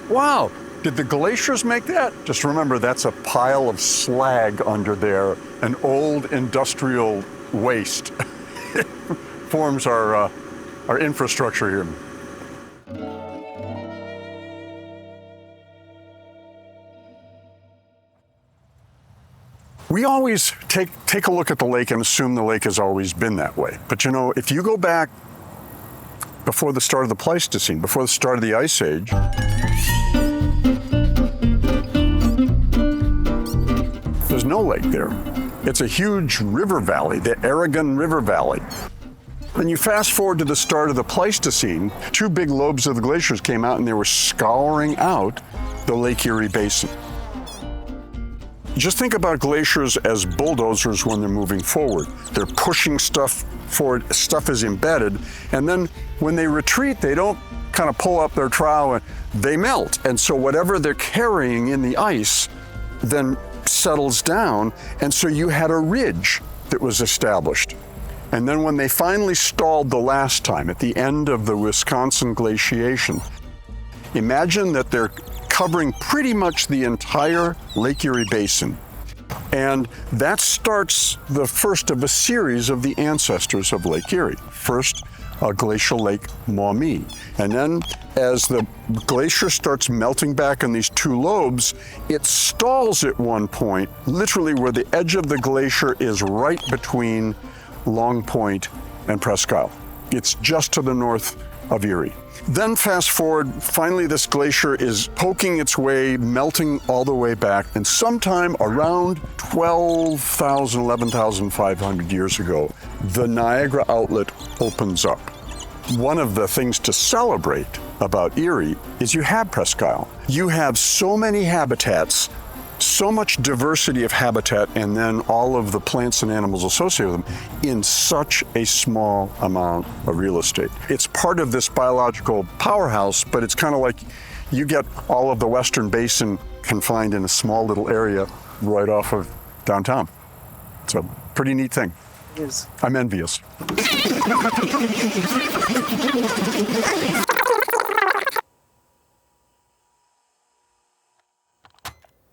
wow, did the glaciers make that? Just remember, that's a pile of slag under there, an old industrial waste. It forms our infrastructure here. We always take a look at the lake and assume the lake has always been that way. But you know, if you go back before the start of the Pleistocene, before the start of the Ice Age, there's no lake there. It's a huge river valley, the Aragon River Valley. Then you fast forward to the start of the Pleistocene, two big lobes of the glaciers came out and they were scouring out the Lake Erie Basin. Just think about glaciers as bulldozers when they're moving forward. They're pushing stuff forward, stuff is embedded, and then when they retreat, they don't kind of pull up their trowel, and they melt. And so whatever they're carrying in the ice then settles down, and so you had a ridge that was established. And then when they finally stalled the last time, at the end of the Wisconsin glaciation, imagine that they're covering pretty much the entire Lake Erie Basin. And that starts the first of a series of the ancestors of Lake Erie. First, glacial Lake Maumee. And then as the glacier starts melting back in these two lobes, it stalls at one point, literally where the edge of the glacier is right between Long Point and Presque. It's just to the north of Erie. Then fast forward, finally this glacier is poking its way, melting all the way back, and sometime around 12,000, 11,500 years ago, the Niagara outlet opens up. One of the things to celebrate about Erie is you have Presque. You have so many habitats, so much diversity of habitat, and then all of the plants and animals associated with them in such a small amount of real estate. It's part of this biological powerhouse, but it's kind of like you get all of the Western Basin confined in a small little area right off of downtown. It's a pretty neat thing. It is. I'm envious.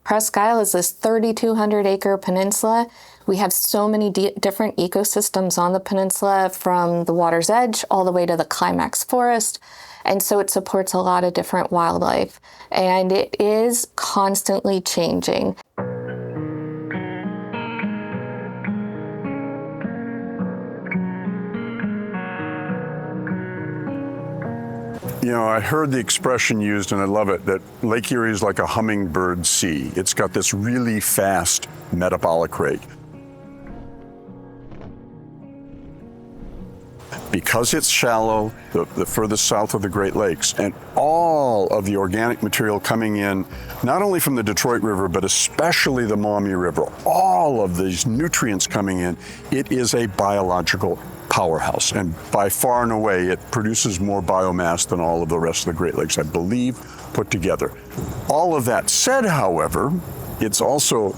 Presque Isle is this 3,200-acre peninsula. We have so many different ecosystems on the peninsula, from the water's edge all the way to the climax forest. And so it supports a lot of different wildlife. And it is constantly changing. You know, I heard the expression used, and I love it, that Lake Erie is like a hummingbird sea. It's got this really fast metabolic rate. Because it's shallow, the furthest south of the Great Lakes, and all of the organic material coming in, not only from the Detroit River, but especially the Maumee River, all of these nutrients coming in, it is a biological powerhouse. And by far and away, it produces more biomass than all of the rest of the Great Lakes, I believe, put together. All of that said, however, it's also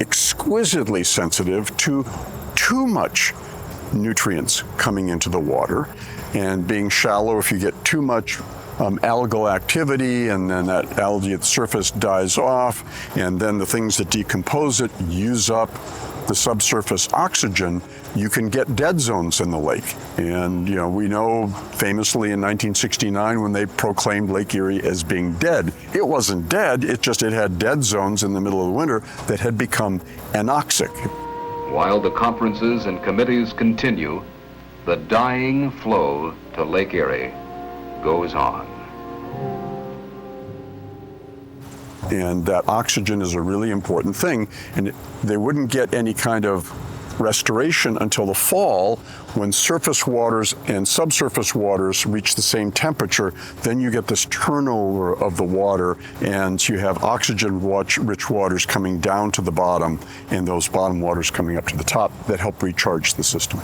exquisitely sensitive to too much nutrients coming into the water, and being shallow, if you get too much algal activity, and then that algae at the surface dies off, and then the things that decompose it use up the subsurface oxygen, you can get dead zones in the lake. And you know, we know famously in 1969 when they proclaimed Lake Erie as being dead, it wasn't dead, it had dead zones in the middle of the winter that had become anoxic. While the conferences and committees continue, the dying flow to Lake Erie goes on. And that oxygen is a really important thing, and they wouldn't get any kind of restoration until the fall, when surface waters and subsurface waters reach the same temperature. Then you get this turnover of the water, and you have oxygen-rich waters coming down to the bottom, and those bottom waters coming up to the top that help recharge the system.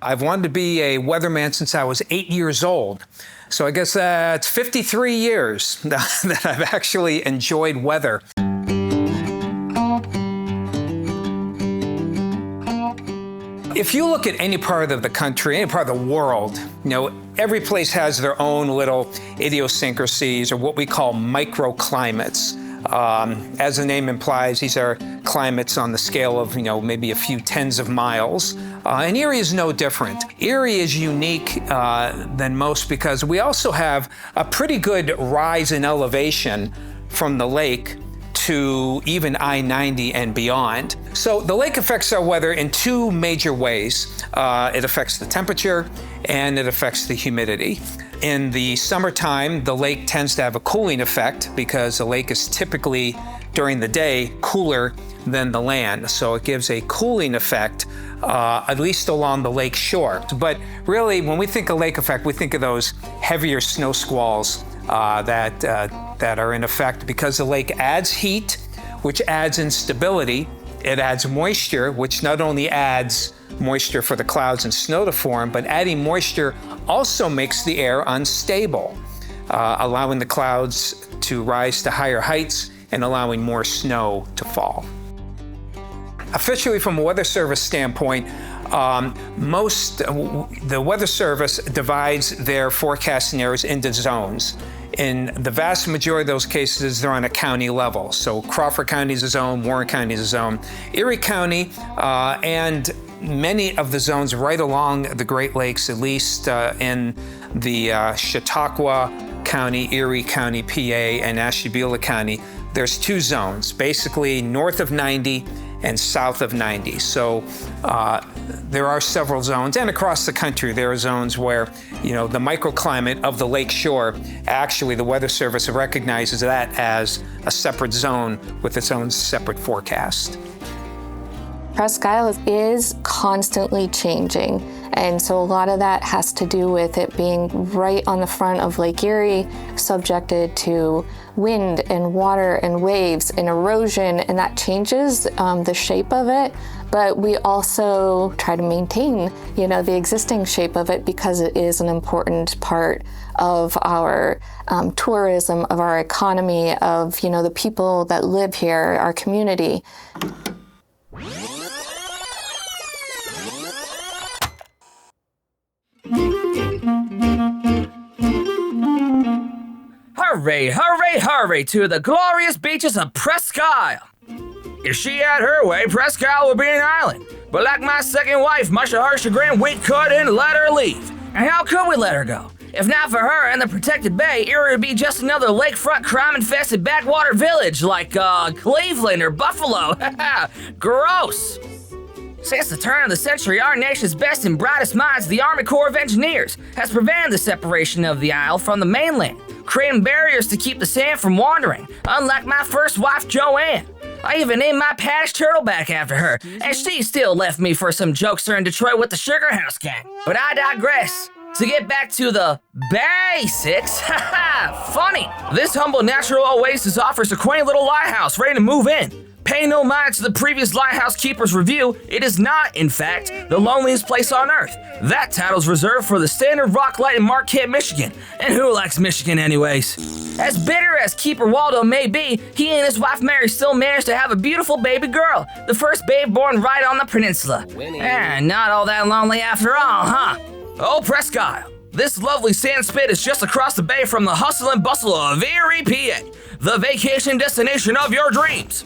I've wanted to be a weatherman since I was 8 years old. So I guess it's 53 years that I've actually enjoyed weather. If you look at any part of the country, any part of the world, you know, every place has their own little idiosyncrasies, or what we call microclimates. As the name implies, these are climates on the scale of, maybe a few tens of miles. And Erie is no different. Erie is unique than most because we also have a pretty good rise in elevation from the lake to even I-90 and beyond. So the lake affects our weather in two major ways. It affects the temperature and it affects the humidity. In the summertime, the lake tends to have a cooling effect because the lake is typically, during the day, cooler than the land. So it gives a cooling effect, at least along the lake shore. But really, when we think of lake effect, we think of those heavier snow squalls that are in effect because the lake adds heat, which adds instability. It adds moisture, which not only adds moisture for the clouds and snow to form, but adding moisture also makes the air unstable, allowing the clouds to rise to higher heights and allowing more snow to fall. Officially, from a Weather Service standpoint, the Weather Service divides their forecasting areas into zones. In the vast majority of those cases, they're on a county level. So Crawford County is a zone, Warren County is a zone, Erie County, and many of the zones right along the Great Lakes, at least in the Chautauqua County, Erie County, PA, and Ashtabula County, there's two zones, basically north of 90 and south of 90. So there are several zones, and across the country there are zones where, the microclimate of the lake shore, actually the Weather Service recognizes that as a separate zone with its own separate forecast. Presque Isle is constantly changing, and so a lot of that has to do with it being right on the front of Lake Erie, subjected to wind and water and waves and erosion, and that changes the shape of it. But we also try to maintain, the existing shape of it because it is an important part of our tourism, of our economy, of, the people that live here, our community. Hurry, hurry, hurry to the glorious beaches of Presque Isle. If she had her way, Presque Isle would be an island. But like my second wife, much to her chagrin, we couldn't let her leave. And how could we let her go? If not for her and the protected bay, Erie would be just another lakefront crime-infested backwater village like Cleveland or Buffalo. Gross. Since the turn of the century, our nation's best and brightest minds, the Army Corps of Engineers, has prevented the separation of the Isle from the mainland, creating barriers to keep the sand from wandering, unlike my first wife, Joanne. I even named my Patch Turtleback after her, and she still left me for some jokester in Detroit with the Sugar House Gang. But I digress. To get back to the basics, funny. This humble natural oasis offers a quaint little lighthouse ready to move in. Pay no mind to the previous lighthouse keeper's review. It is not, in fact, the loneliest place on earth. That title's reserved for the Standard Rock Light in Marquette, Michigan. And who likes Michigan anyways? As bitter as Keeper Waldo may be, he and his wife Mary still managed to have a beautiful baby girl, the first babe born right on the peninsula. And not all that lonely after all, huh? Oh, Presque Isle. This lovely sand spit is just across the bay from the hustle and bustle of Erie, PA, the vacation destination of your dreams.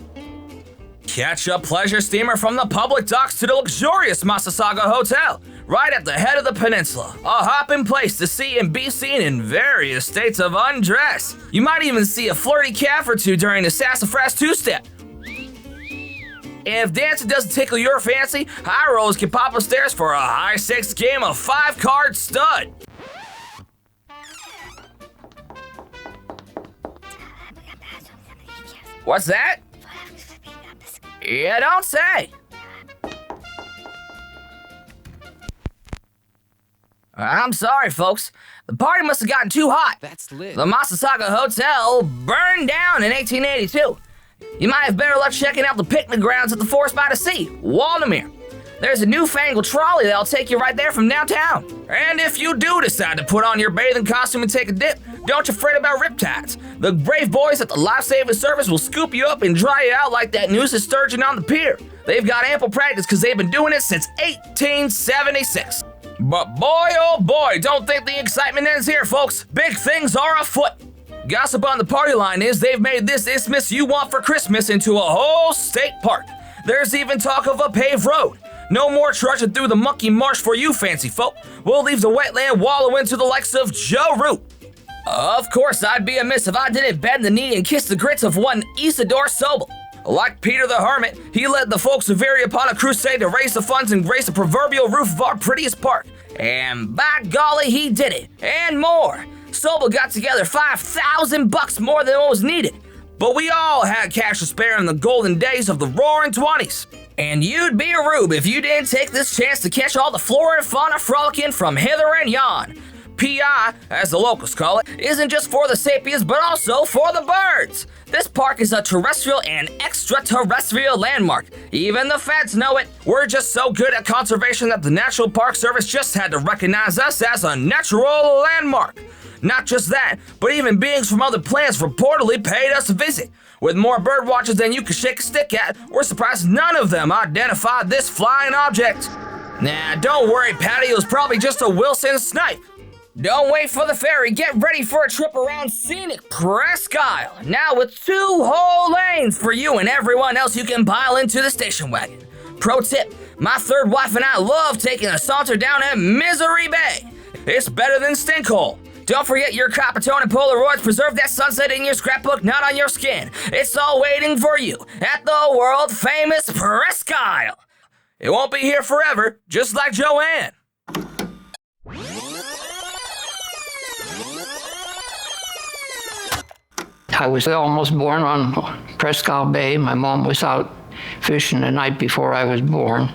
Catch a pleasure steamer from the public docks to the luxurious Massasauga Hotel, right at the head of the peninsula. A hopping place to see and be seen in various states of undress. You might even see a flirty calf or two during the sassafras two-step. And if dancing doesn't tickle your fancy, high rollers can pop upstairs for a high-stakes game of 5-card stud. What's that? Yeah, don't say. I'm sorry, folks. The party must have gotten too hot. That's lit. The Massasauga Hotel burned down in 1882. You might have better luck checking out the picnic grounds at the Forest by the Sea, Waldameer. There's a newfangled trolley that'll take you right there from downtown. And if you do decide to put on your bathing costume and take a dip, don't you fret about riptides. The brave boys at the Lifesaving Service will scoop you up and dry you out like that noose sturgeon on the pier. They've got ample practice because they've been doing it since 1876. But boy, oh boy, don't think the excitement ends here, folks. Big things are afoot. Gossip on the party line is they've made this isthmus you want for Christmas into a whole state park. There's even talk of a paved road. No more trudging through the mucky marsh for you fancy folk. We'll leave the wetland wallowing to the likes of Joe Root. Of course, I'd be amiss if I didn't bend the knee and kiss the grits of one Isidore Sobel. Like Peter the Hermit, he led the folks of Erie upon a crusade to raise the funds and grace the proverbial roof of our prettiest park. And by golly, he did it, and more. Sobel got together $5,000 more than what was needed. But we all had cash to spare in the golden days of the roaring 20s. And you'd be a rube if you didn't take this chance to catch all the flora and fauna frolicking from hither and yon. PI, as the locals call it, isn't just for the sapiens but also for the birds. This park is a terrestrial and extraterrestrial landmark. Even the feds know it. We're just so good at conservation that the National Park Service just had to recognize us as a natural landmark. Not just that, but even beings from other planets reportedly paid us a visit. With more bird watchers than you could shake a stick at, we're surprised none of them identified this flying object. Nah, don't worry, Patty, it was probably just a Wilson snipe. Don't wait for the ferry, get ready for a trip around scenic Presque Isle, now with 2 whole lanes for you and everyone else you can pile into the station wagon. Pro tip, my third wife and I love taking a saunter down at Misery Bay. It's better than Stinkhole. Don't forget your Coppertone and Polaroids. Preserve that sunset in your scrapbook, not on your skin. It's all waiting for you at the world-famous Presque Isle. It won't be here forever, just like Joanne. I was almost born on Presque Bay. My mom was out fishing the night before I was born.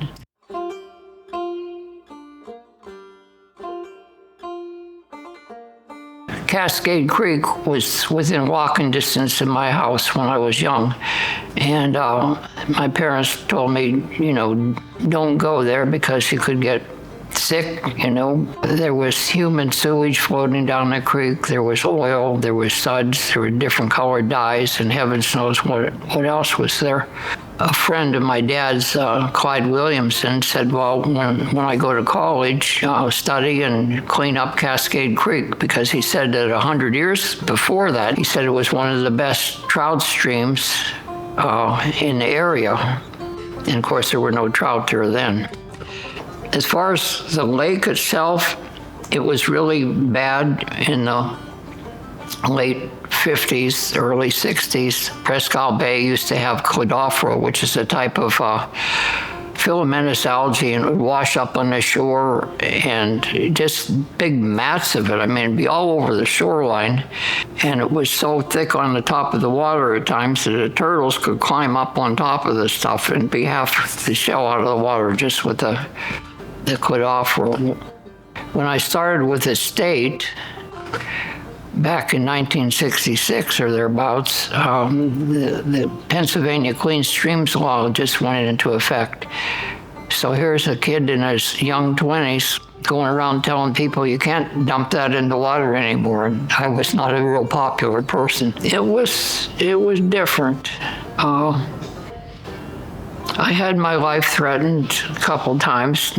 Cascade Creek was within walking distance of my house when I was young. And my parents told me, don't go there because you could get sick, There was human sewage floating down the creek. There was oil, there was suds, there were different colored dyes, and heavens knows what else was there. A friend of my dad's, Clyde Williamson, said, well, when I go to college, I'll study and clean up Cascade Creek, because he said that 100 years before that, he said it was one of the best trout streams in the area. And of course, there were no trout there then. As far as the lake itself, it was really bad in the late 50s, early 60s. Presque Bay used to have Cladophora, which is a type of filamentous algae, and it would wash up on the shore, and just big mats of it. It'd be all over the shoreline, and it was so thick on the top of the water at times that the turtles could climb up on top of the stuff and be half the shell out of the water just with the Cladophora. When I started with the state, back in 1966 or thereabouts, the Pennsylvania Clean Streams Law just went into effect. So here's a kid in his young 20s going around telling people you can't dump that in the water anymore. And I was not a real popular person. It was different. I had my life threatened a couple times.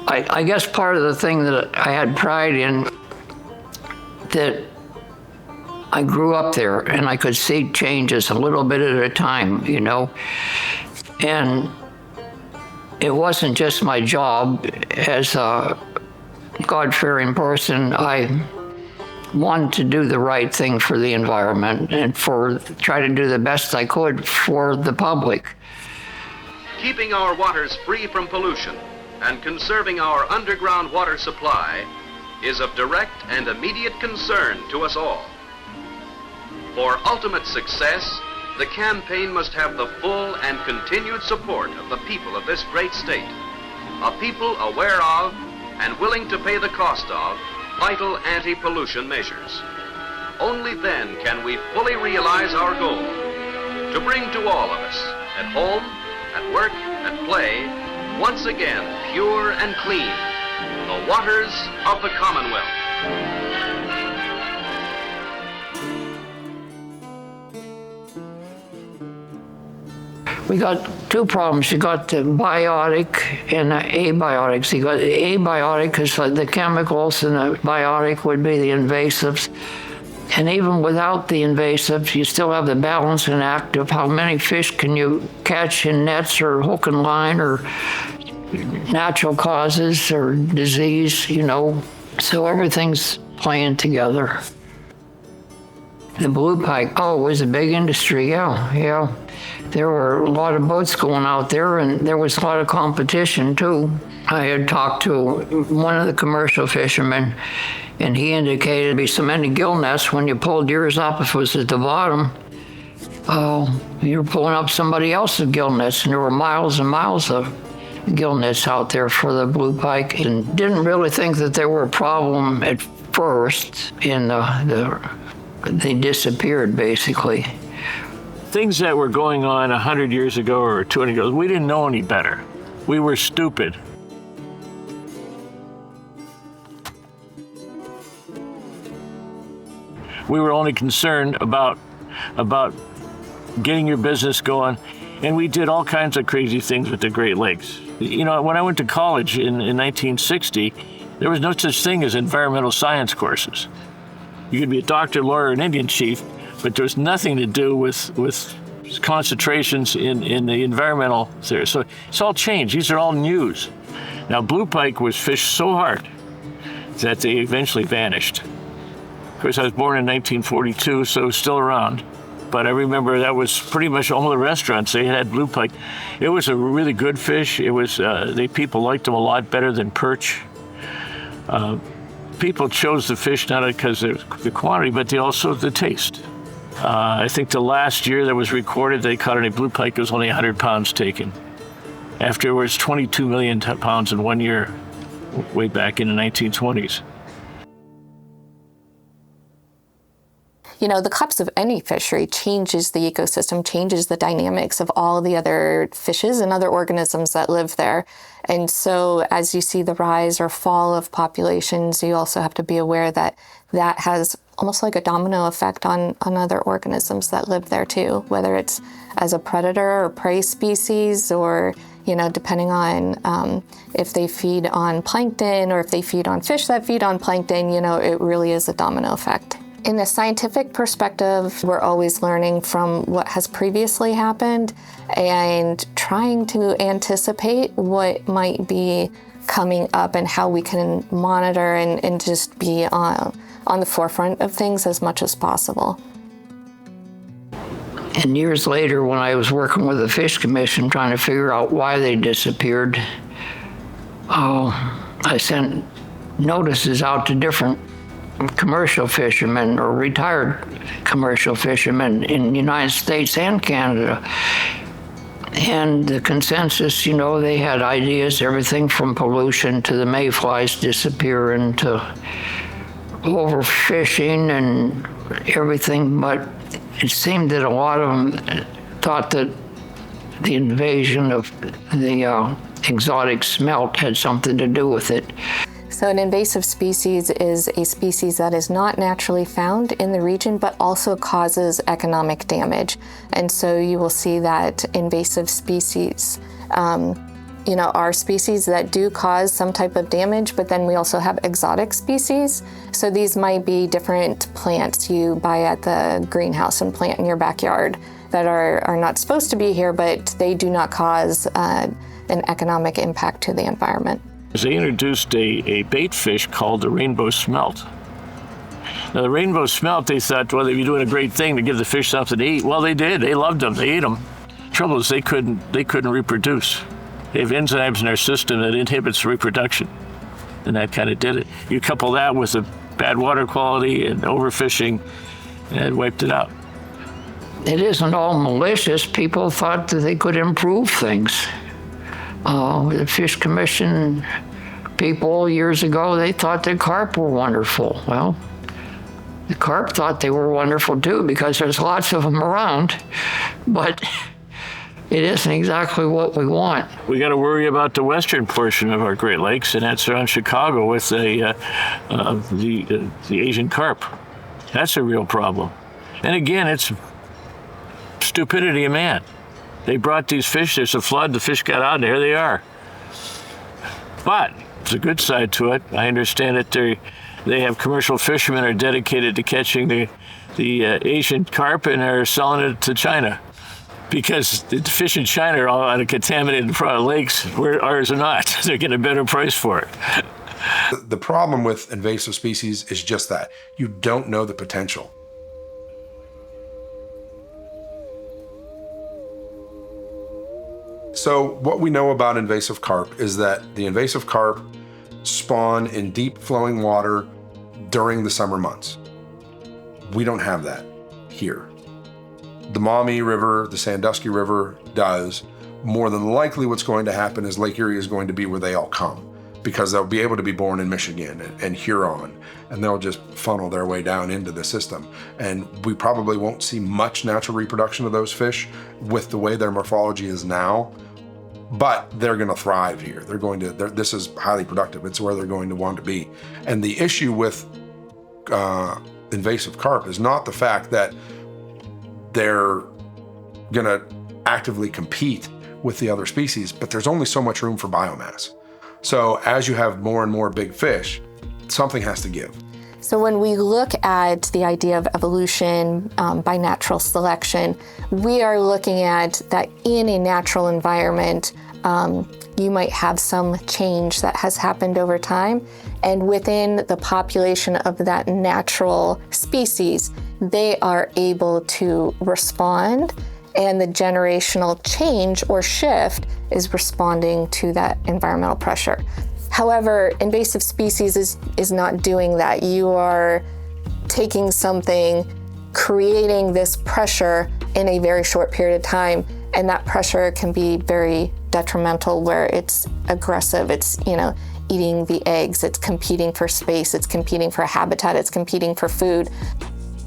I guess part of the thing that I had pride in, that I grew up there and I could see changes a little bit at a time, And it wasn't just my job as a God-fearing person. I wanted to do the right thing for the environment and try to do the best I could for the public. Keeping our waters free from pollution and conserving our underground water supply is of direct and immediate concern to us all. For ultimate success, the campaign must have the full and continued support of the people of this great state, a people aware of and willing to pay the cost of vital anti-pollution measures. Only then can we fully realize our goal, to bring to all of us, at home, at work, at play, once again pure and clean, the waters of the Commonwealth. We got two problems. You got the biotic and the abiotics. You got the abiotic is like the chemicals, and the biotic would be the invasives. And even without the invasives, you still have the balancing act of how many fish can you catch in nets or hook and line or natural causes or disease, you know. So everything's playing together. The blue pike, it was a big industry, yeah. There were a lot of boats going out there, and there was a lot of competition too. I had talked to one of the commercial fishermen, and he indicated there'd be so many gill nets when you pulled yours up, if it was at the bottom, you were pulling up somebody else's gill nets, and there were miles and miles of gill nets out there for the blue pike, and didn't really think that they were a problem at first. They disappeared, basically. Things that were going on 100 years ago or 200 years ago, we didn't know any better. We were stupid. We were only concerned about getting your business going, and we did all kinds of crazy things with the Great Lakes. You know, when I went to college in 1960, there was no such thing as environmental science courses. You could be a doctor, lawyer, and Indian chief, but there was nothing to do with concentrations in the environmental theory. So it's all changed. These are all news. Now, blue pike was fished so hard that they eventually vanished. Of course, I was born in 1942, so it was still around. But I remember that was pretty much all the restaurants. They had blue pike. It was a really good fish. It was people liked them a lot better than perch. People chose the fish not because of the quantity, but also the taste. I think the last year that was recorded, they caught any blue pike, it was only 100 pounds taken. Afterwards, 22 million pounds in 1 year, way back in the 1920s. You know, the collapse of any fishery changes the ecosystem, changes the dynamics of all the other fishes and other organisms that live there. And so as you see the rise or fall of populations, you also have to be aware that that has almost like a domino effect on other organisms that live there too, whether it's as a predator or prey species, or, you know, depending on if they feed on plankton or if they feed on fish that feed on plankton, you know, it really is a domino effect. In a scientific perspective, we're always learning from what has previously happened and trying to anticipate what might be coming up and how we can monitor and just be on the forefront of things as much as possible. And years later, when I was working with the Fish Commission trying to figure out why they disappeared, I sent notices out to different commercial fishermen or retired commercial fishermen in the United States and Canada. And the consensus, you know, they had ideas, everything from pollution to the mayflies disappearing to overfishing and everything, but it seemed that a lot of them thought that the invasion of the exotic smelt had something to do with it. So an invasive species is a species that is not naturally found in the region, but also causes economic damage. And so you will see that invasive species, you know, are species that do cause some type of damage, but then we also have exotic species. So these might be different plants you buy at the greenhouse and plant in your backyard that are not supposed to be here, but they do not cause an economic impact to the environment. They introduced a bait fish called the rainbow smelt. Now, the rainbow smelt, they thought, well, they'd be doing a great thing to give the fish something to eat. Well, they did. They loved them. They ate them. Trouble is, they couldn't reproduce. They have enzymes in their system that inhibits reproduction, and that kind of did it. You couple that with the bad water quality and overfishing, and it wiped it out. It isn't all malicious. People thought that they could improve things. The Fish Commission people years ago, they thought the carp were wonderful. Well, the carp thought they were wonderful too because there's lots of them around, but it isn't exactly what we want. We got to worry about the western portion of our Great Lakes, and that's around Chicago with the Asian carp. That's a real problem. And again, it's stupidity of man. They brought these fish, there's a flood, the fish got out, and here they are. But there's a good side to it. I understand that they have commercial fishermen are dedicated to catching the Asian carp and are selling it to China. Because the fish in China are all out of contaminated lakes, where ours are not. They're getting a better price for it. The problem with invasive species is just that. You don't know the potential. So what we know about invasive carp is that the invasive carp spawn in deep flowing water during the summer months. We don't have that here. The Maumee River, the Sandusky River does. More than likely what's going to happen is Lake Erie is going to be where they all come, because they'll be able to be born in Michigan and Huron, and they'll just funnel their way down into the system. And we probably won't see much natural reproduction of those fish with the way their morphology is now, but they're going to thrive here. This is highly productive. It's where they're going to want to be. And the issue with invasive carp is not the fact that they're going to actively compete with the other species, but there's only so much room for biomass. So as you have more and more big fish, something has to give. So when we look at the idea of evolution by natural selection, we are looking at that in a natural environment, you might have some change that has happened over time. And within the population of that natural species, they are able to respond, and the generational change or shift is responding to that environmental pressure. However, invasive species is not doing that. You are taking something, creating this pressure in a very short period of time, and that pressure can be very detrimental, where it's aggressive, it's, eating the eggs, it's competing for space, it's competing for habitat, it's competing for food.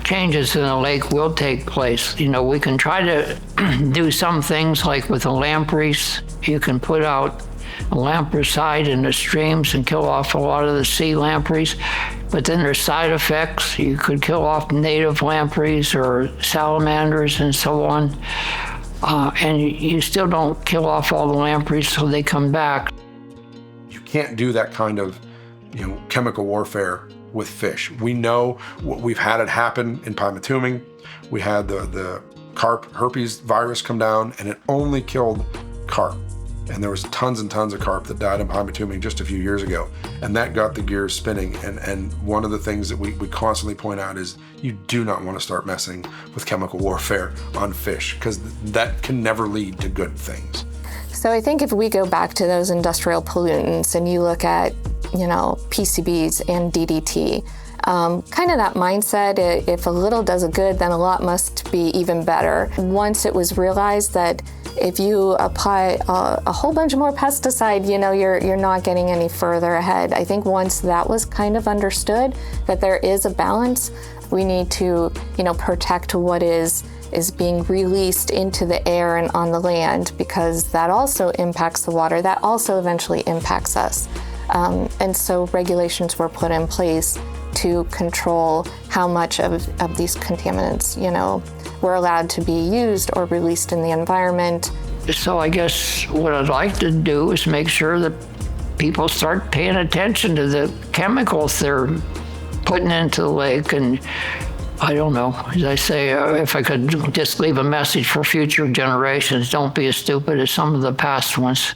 Changes in the lake will take place. We can try to do some things, like with the lampreys. You can put out a lampricide in the streams and kill off a lot of the sea lampreys, but then there's side effects. You could kill off native lampreys or salamanders and so on, and you still don't kill off all the lampreys so they come back. You can't do that kind of chemical warfare with fish. We know we've had it happen in Pymatuming. We had the carp herpes virus come down, and it only killed carp. And there was tons and tons of carp that died in Pymatuming just a few years ago. And that got the gears spinning. And one of the things that we constantly point out is you do not want to start messing with chemical warfare on fish, because that can never lead to good things. So I think if we go back to those industrial pollutants and you look at, PCBs and DDT, kind of that mindset, if a little does a good, then a lot must be even better. Once it was realized that if you apply a whole bunch more pesticide, you're not getting any further ahead. I think once that was kind of understood, that there is a balance, we need to, protect what is being released into the air and on the land, because that also impacts the water, that also eventually impacts us. And so regulations were put in place to control how much of these contaminants, were allowed to be used or released in the environment. So I guess what I'd like to do is make sure that people start paying attention to the chemicals they're putting into the lake. And I don't know, as I say, if I could just leave a message for future generations, don't be as stupid as some of the past ones.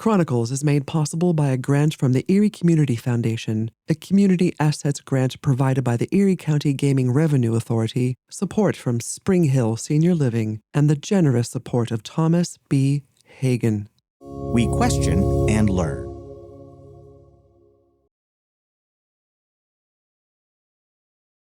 Chronicles is made possible by a grant from the Erie Community Foundation, a community assets grant provided by the Erie County Gaming Revenue Authority, support from Spring Hill Senior Living, and the generous support of Thomas B. Hagen. We question and learn.